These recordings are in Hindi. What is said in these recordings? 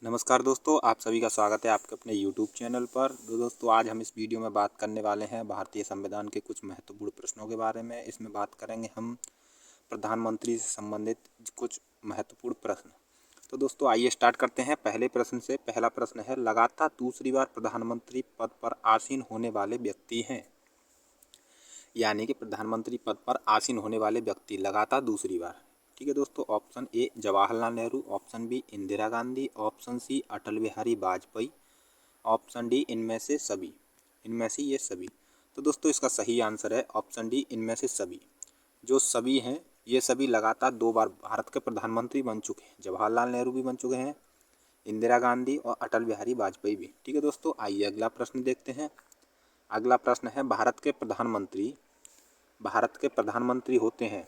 नमस्कार दोस्तों, आप सभी का स्वागत है आपके अपने YouTube चैनल पर। तो दोस्तों आज हम इस वीडियो में बात करने वाले हैं भारतीय संविधान के कुछ महत्वपूर्ण प्रश्नों के बारे में। इसमें बात करेंगे हम प्रधानमंत्री से संबंधित कुछ महत्वपूर्ण प्रश्न। तो दोस्तों आइए स्टार्ट करते हैं पहले प्रश्न से। पहला प्रश्न है, लगातार दूसरी बार प्रधानमंत्री पद पर आसीन होने वाले व्यक्ति हैं। यानी कि प्रधानमंत्री पद पर आसीन होने वाले व्यक्ति लगातार दूसरी बार। ठीक है दोस्तों, option A Jawaharlal Nehru, option B Indira Gandhi, option C Atal Bihari Vajpayee, option D इनमें से सभी। इनमें से ये सभी। तो दोस्तों इसका सही आंसर है ऑप्शन डी इनमें से सभी। जो सभी हैं ये सभी लगातार 2 बार भारत के प्रधानमंत्री बन चुके हैं। जवाहरलाल नेहरू भी बन चुके हैं, इंदिरा गांधी और अटल बिहारी वाजपेयी भी। ठीक है दोस्तों, आइए अगला प्रश्न देखते हैं। अगला प्रश्न है, भारत के प्रधानमंत्री होते हैं,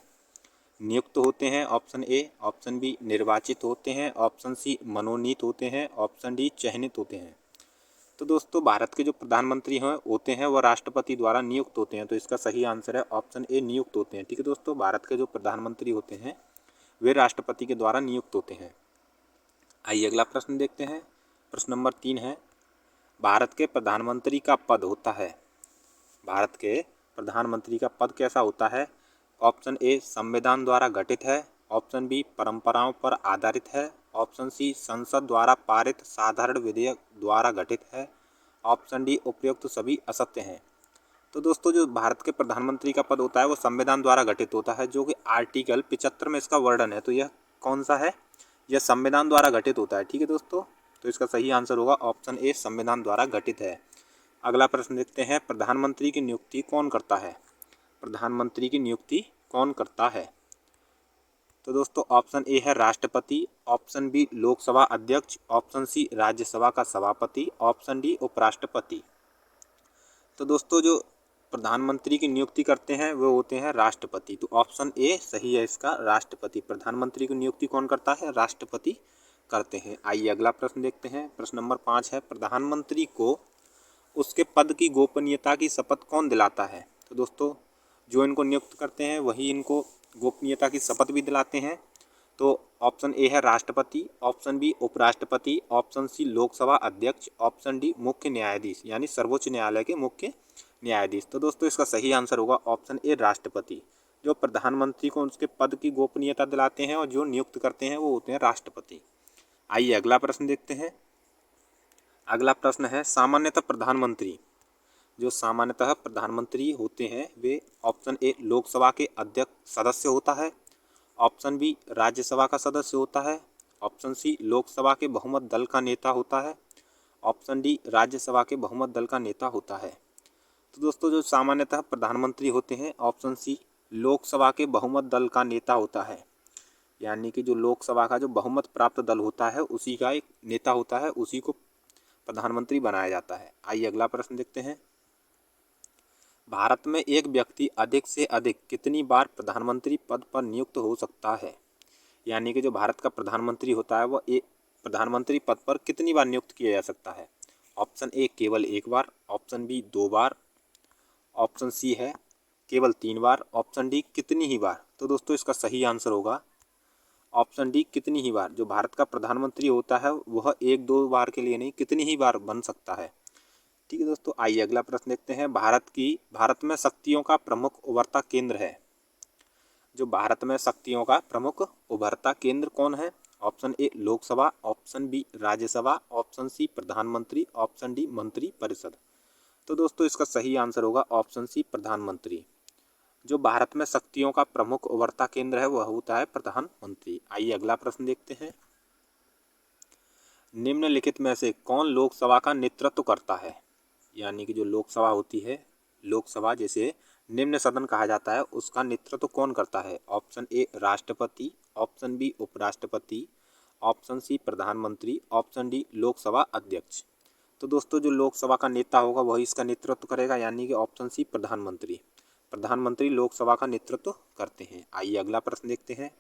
नियुक्त होते हैं, ऑप्शन ए, ऑप्शन बी निर्वाचित होते हैं, ऑप्शन सी मनोनीत होते हैं, ऑप्शन डी चयनित होते हैं। तो दोस्तों भारत के जो प्रधानमंत्री हैं होते हैं वो राष्ट्रपति द्वारा नियुक्त होते हैं। तो इसका सही आंसर है ऑप्शन ए, नियुक्त होते हैं। ठीक है दोस्तों, भारत के जो प्रधानमंत्री होते हैं वे राष्ट्रपति के द्वारा नियुक्त होते हैं। आइए अगला प्रश्न देखते हैं। प्रश्न नंबर 3 है, भारत के प्रधानमंत्री का पद होता है, भारत के प्रधानमंत्री का पद कैसा होता है? ऑप्शन ए संविधान द्वारा गठित है, ऑप्शन बी परंपराओं पर आधारित है, ऑप्शन सी संसद द्वारा पारित साधारण विधेयक द्वारा गठित है, ऑप्शन डी उपयुक्त सभी असत्य हैं। तो दोस्तों जो भारत के प्रधानमंत्री का पद होता है वो संविधान द्वारा गठित होता है, जो कि आर्टिकल 75 में इसका वर्णन है। तो यह कौन सा है? यह संविधान द्वारा गठित होता है। ठीक है दोस्तों, तो इसका सही आंसर होगा ऑप्शन ए, संविधान द्वारा गठित है। अगला प्रश्न देखते हैं, प्रधानमंत्री की नियुक्ति कौन करता है? प्रधानमंत्री की नियुक्ति कौन करता है? तो दोस्तों ऑप्शन ए है राष्ट्रपति, ऑप्शन बी लोकसभा अध्यक्ष, ऑप्शन सी राज्यसभा का सभापति, ऑप्शन डी उपराष्ट्रपति। तो दोस्तों जो प्रधानमंत्री की नियुक्ति करते हैं वो होते हैं राष्ट्रपति। तो ऑप्शन ए सही है इसका, राष्ट्रपति। प्रधानमंत्री की नियुक्ति कौन करता है? राष्ट्रपति करते हैं। आइए अगला प्रश्न देखते हैं। प्रश्न नंबर 5 है, प्रधानमंत्री को उसके पद की गोपनीयता की शपथ कौन दिलाता है? तो दोस्तों जो इनको नियुक्त करते हैं वही इनको गोपनीयता की शपथ भी दिलाते हैं। तो ऑप्शन ए है राष्ट्रपति, ऑप्शन बी उपराष्ट्रपति, ऑप्शन सी लोकसभा अध्यक्ष, ऑप्शन डी मुख्य न्यायाधीश यानी सर्वोच्च न्यायालय के मुख्य न्यायाधीश। तो दोस्तों इसका सही आंसर होगा ऑप्शन ए, राष्ट्रपति। जो प्रधानमंत्री को उसके पद की गोपनीयता दिलाते हैं और जो नियुक्त करते हैं वो होते हैं राष्ट्रपति। आइए अगला प्रश्न देखते हैं। अगला प्रश्न है, सामान्यतः प्रधानमंत्री होते हैं वे ऑप्शन ए लोकसभा के अध्यक्ष सदस्य होता है, ऑप्शन बी राज्यसभा का सदस्य होता है, ऑप्शन सी लोकसभा के बहुमत दल का नेता होता है, ऑप्शन डी राज्यसभा के बहुमत दल का नेता होता है। तो दोस्तों जो सामान्यतः प्रधानमंत्री होते हैं ऑप्शन सी लोकसभा के बहुमत दल का नेता होता है। यानी कि जो लोकसभा का जो बहुमत प्राप्त दल होता है उसी का एक नेता होता है, उसी को प्रधानमंत्री बनाया जाता है। आइए अगला प्रश्न देखते हैं। भारत में एक व्यक्ति अधिक से अधिक कितनी बार प्रधानमंत्री पद पर नियुक्त हो सकता है? यानी कि जो भारत का प्रधानमंत्री होता है वह एक प्रधानमंत्री पद पर कितनी बार नियुक्त किया जा सकता है? ऑप्शन ए केवल 1 बार, ऑप्शन बी 2 बार, ऑप्शन सी है केवल 3 बार, ऑप्शन डी कितनी ही बार। तो दोस्तों इसका सही आंसर होगा ऑप्शन डी, कितनी ही बार। जो भारत का प्रधानमंत्री होता है वह 1-2 बार के लिए नहीं, कितनी ही बार बन सकता है। ठीक है दोस्तों, आइए अगला प्रश्न देखते हैं। भारत में शक्तियों का प्रमुख उभरता केंद्र है। जो भारत में शक्तियों का प्रमुख उभरता केंद्र कौन है? Option A Lok Sabha, option B Rajya Sabha, option C प्रधानमंत्री, ऑप्शन डी मंत्री परिषद। तो दोस्तों इसका सही आंसर होगा ऑप्शन सी, प्रधानमंत्री। जो भारत में शक्तियों का प्रमुख उभरता केंद्र है वह होता है प्रधानमंत्री। आइए अगला प्रश्न देखते हैं। निम्नलिखित में से कौन लोकसभा का नेतृत्व करता है? यानी कि जो लोकसभा होती है, लोकसभा जैसे निम्न सदन कहा जाता है, उसका नेतृत्व कौन करता है? ऑप्शन ए राष्ट्रपति, ऑप्शन बी उपराष्ट्रपति, ऑप्शन सी प्रधानमंत्री, ऑप्शन डी लोकसभा अध्यक्ष। तो दोस्तों जो लोकसभा का नेता होगा वही इसका नेतृत्व करेगा, यानी कि ऑप्शन सी प्रधानमंत्री। प्रधानमंत्री लोकसभा का नेतृत्व करते हैं। आइए अगला प्रश्न देखते हैं।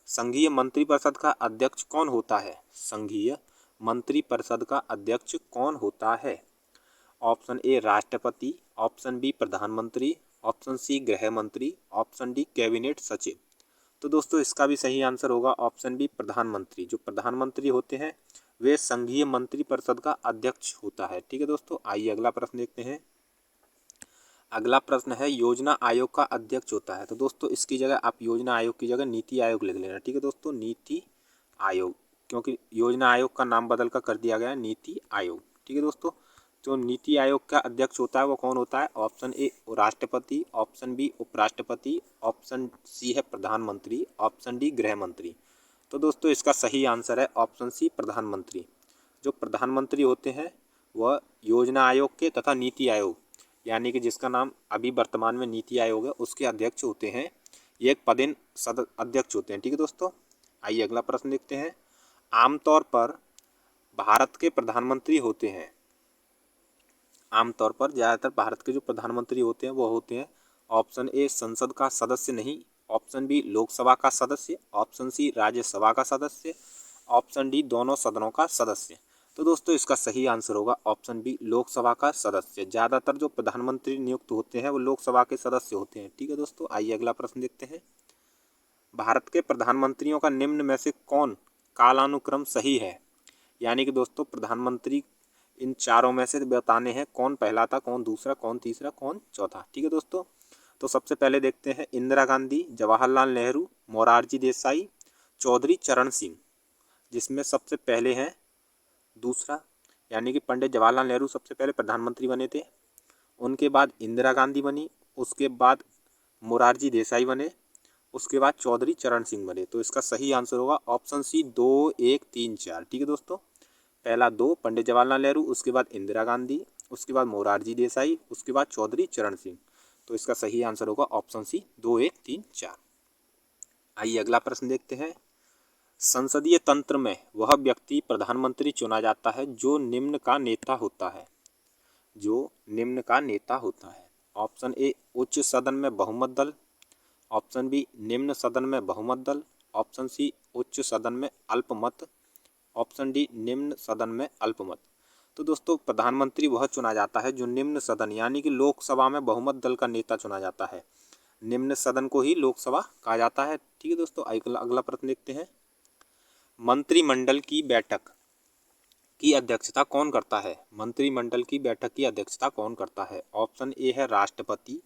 संघीय मंत्रिपरिषद का अध्यक्ष कौन होता है? संघीय मंत्रिपरिषद का अध्यक्ष कौन होता है? ऑप्शन ए राष्ट्रपति, ऑप्शन बी प्रधानमंत्री, ऑप्शन सी गृह मंत्री, ऑप्शन डी कैबिनेट सचिव। तो दोस्तों इसका भी सही आंसर होगा ऑप्शन बी प्रधानमंत्री। जो प्रधानमंत्री होते हैं वे संघीय मंत्री परिषद का अध्यक्ष होता है। ठीक है दोस्तों, आइए अगला प्रश्न देखते हैं। अगला प्रश्न है योजना आयोग का अध्यक्ष होता है। तो दोस्तों इसकी जगह आप योजना आयोग की जगह नीति आयोग लिख लेना। ठीक है दोस्तों, नीति आयोग, क्योंकि योजना आयोग का नाम बदल कर दिया गया है नीति आयोग। ठीक है दोस्तों, जो नीति आयोग का अध्यक्ष होता है वो कौन होता है? ऑप्शन ए राष्ट्रपति, ऑप्शन बी उपराष्ट्रपति, ऑप्शन सी है प्रधानमंत्री, ऑप्शन डी गृह मंत्री। तो दोस्तों इसका सही आंसर है ऑप्शन सी प्रधानमंत्री। जो प्रधानमंत्री होते हैं वह योजना आयोग के तथा नीति आयोग, यानी कि जिसका नाम अभी वर्तमान में नीति आयोग है, उसके अध्यक्ष होते हैं। ये एक पदेन अध्यक्ष होते हैं। ठीक है दोस्तों, आइए अगला प्रश्न देखते हैं। आमतौर पर भारत के प्रधानमंत्री होते हैं, आमतौर पर ज़्यादातर भारत के जो प्रधानमंत्री होते हैं वो होते हैं ऑप्शन ए संसद का सदस्य नहीं, ऑप्शन बी लोकसभा का सदस्य, ऑप्शन सी राज्यसभा का सदस्य, ऑप्शन डी दोनों सदनों का सदस्य। तो दोस्तों इसका सही आंसर होगा ऑप्शन बी लोकसभा का सदस्य। ज़्यादातर जो प्रधानमंत्री नियुक्त होते हैं वो लोकसभा के सदस्य होते हैं। ठीक है दोस्तों, आइए अगला प्रश्न देखते हैं। भारत के प्रधानमंत्रियों का निम्न में से कौन कालानुक्रम सही है? यानी कि दोस्तों प्रधानमंत्री इन चारों में से बताने हैं कौन पहला था, कौन दूसरा, कौन तीसरा, कौन चौथा। ठीक है दोस्तों, तो सबसे पहले देखते हैं इंदिरा गांधी, जवाहरलाल नेहरू, मोरारजी देसाई, चौधरी चरण सिंह, जिसमें सबसे पहले हैं दूसरा, यानी कि पंडित जवाहरलाल नेहरू सबसे पहले प्रधानमंत्री बने थे। उनके बाद इंदिरा गांधी बनी, उसके बाद मोरारजी देसाई बने, उसके बाद चौधरी चरण सिंह बने। तो इसका सही आंसर होगा ऑप्शन सी 2, 1, 3, 4। ठीक है दोस्तों, पहला 2 पंडित जवाहरलाल नेहरू, उसके बाद इंदिरा गांधी, उसके बाद मोरारजी देसाई, उसके बाद चौधरी चरण सिंह। तो इसका सही आंसर होगा ऑप्शन सी 2, 1, 3, 4। आइए अगला प्रश्न देखते हैं। संसदीय तंत्र में वह व्यक्ति प्रधानमंत्री चुना जाता है जो निम्न का नेता होता है, जो निम्न का नेता होता है। ऑप्शन ए उच्च सदन में बहुमत दल, ऑप्शन बी निम्न सदन में बहुमत दल, ऑप्शन सी उच्च सदन में अल्पमत, ऑप्शन डी निम्न सदन में अल्पमत। तो दोस्तों प्रधानमंत्री वह चुना जाता है जो निम्न सदन यानी कि लोकसभा में बहुमत दल का नेता चुना जाता है। निम्न सदन को ही लोकसभा कहा जाता है। ठीक है दोस्तों, अगला प्रश्न देखते हैं। मंत्रिमंडल की बैठक की अध्यक्षता कौन करता है? मंत्रिमंडल की बैठक की अध्यक्षता कौन करता है? ऑप्शन ए है राष्ट्रपति,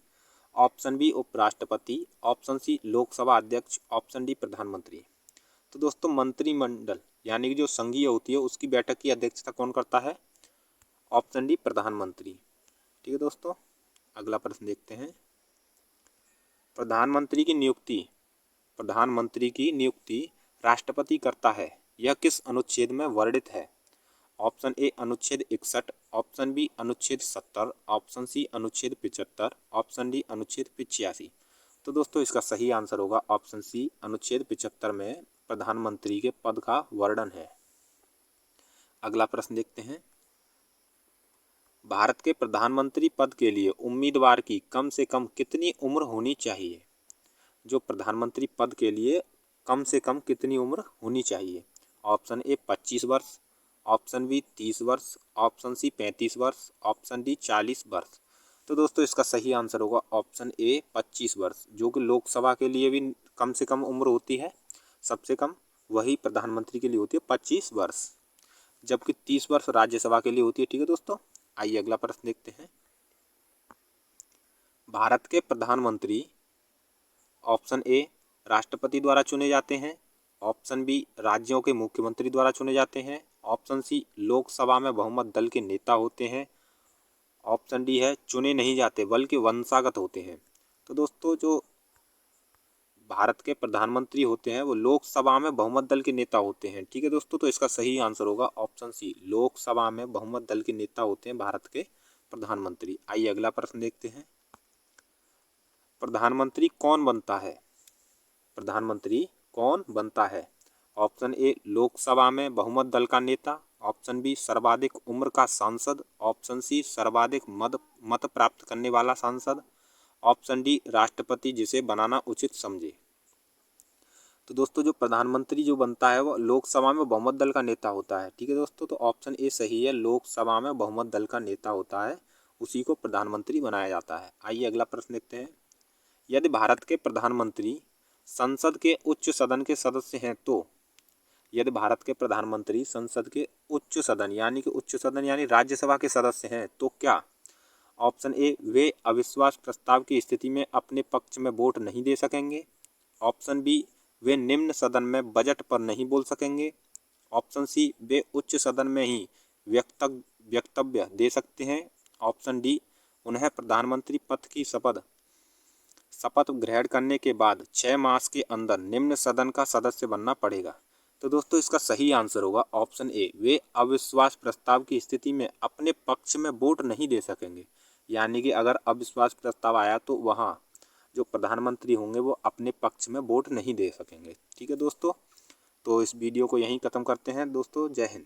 ऑप्शन बी उपराष्ट्रपति, ऑप्शन सी लोकसभा अध्यक्ष, ऑप्शन डी प्रधानमंत्री। तो दोस्तों मंत्रिमंडल यानी कि जो संघीय होती है उसकी बैठक की अध्यक्षता कौन करता है? ऑप्शन डी प्रधानमंत्री। ठीक है दोस्तों, अगला प्रश्न देखते हैं। प्रधानमंत्री की नियुक्ति राष्ट्रपति करता है, यह किस अनुच्छेद में वर्णित है? ऑप्शन ए अनुच्छेद 61, ऑप्शन बी अनुच्छेद 70, ऑप्शन सी अनुच्छेद 75, ऑप्शन डी अनुच्छेद 85। तो दोस्तों इसका सही आंसर होगा ऑप्शन सी अनुच्छेद 75 में प्रधानमंत्री के पद का वर्णन है। अगला प्रश्न देखते हैं। भारत के प्रधानमंत्री पद के लिए उम्मीदवार की कम से कम कितनी उम्र होनी चाहिए? जो प्रधानमंत्री पद के लिए कम से कम कितनी उम्र होनी चाहिए? ऑप्शन ए 25 वर्ष, ऑप्शन बी 30 वर्ष, ऑप्शन सी 35 वर्ष, ऑप्शन डी 40 वर्ष। तो दोस्तों इसका सही आंसर होगा ऑप्शन ए 25 वर्ष, जो कि लोकसभा के लिए भी कम से कम उम्र होती है, सबसे कम वही प्रधानमंत्री के लिए होती है 25 वर्ष, जबकि 30 वर्ष राज्यसभा के लिए होती है। ठीक है दोस्तों, आइए अगला प्रश्न देखते हैं। भारत के प्रधानमंत्री ऑप्शन ए राष्ट्रपति द्वारा चुने जाते हैं, ऑप्शन बी राज्यों के मुख्यमंत्री द्वारा चुने जाते हैं, ऑप्शन सी लोकसभा में बहुमत दल के नेता होते हैं, ऑप्शन डी है चुने नहीं जाते बल्कि वंशागत होते हैं। तो दोस्तों जो भारत के प्रधानमंत्री होते हैं वो लोकसभा में बहुमत दल के नेता होते हैं। ठीक है दोस्तों, तो इसका सही आंसर होगा ऑप्शन सी लोकसभा में बहुमत दल के नेता होते हैं भारत के प्रधानमंत्री। आइए अगला प्रश्न देखते हैं। प्रधानमंत्री कौन बनता है? प्रधानमंत्री कौन बनता है? ऑप्शन ए लोकसभा में बहुमत दल का नेता, ऑप्शन बी सर्वाधिक उम्र का सांसद, ऑप्शन सी सर्वाधिक मत प्राप्त करने वाला सांसद, ऑप्शन डी राष्ट्रपति जिसे बनाना उचित समझे। तो दोस्तों जो प्रधानमंत्री जो बनता है वो लोकसभा में बहुमत दल का नेता होता है। ठीक है दोस्तों, तो ऑप्शन ए सही है, लोकसभा में बहुमत दल का नेता होता है, उसी को प्रधानमंत्री बनाया जाता है। आइए अगला प्रश्न देखते हैं। यदि भारत के प्रधानमंत्री संसद के उच्च सदन के सदस्य हैं तो, यदि भारत के प्रधानमंत्री संसद के उच्च सदन यानी राज्यसभा के सदस्य हैं तो क्या? ऑप्शन ए, वे अविश्वास प्रस्ताव की स्थिति में अपने पक्ष में वोट नहीं दे सकेंगे। ऑप्शन बी, वे निम्न सदन में बजट पर नहीं बोल सकेंगे। ऑप्शन सी, वे उच्च सदन में ही वक्तव्य दे सकते हैं। ऑप्शन डी, उन्हें प्रधानमंत्री पद की शपथ ग्रहण करने के बाद 6 मास के अंदर निम्न सदन का सदस्य बनना पड़ेगा। तो दोस्तों इसका सही आंसर होगा ऑप्शन ए, वे अविश्वास प्रस्ताव की स्थिति में अपने पक्ष में वोट नहीं दे सकेंगे। यानी कि अगर अविश्वास प्रस्ताव आया तो वहाँ जो प्रधानमंत्री होंगे वो अपने पक्ष में वोट नहीं दे सकेंगे। ठीक है दोस्तों, तो इस वीडियो को यहीं ख़त्म करते हैं दोस्तों। जय हिंद।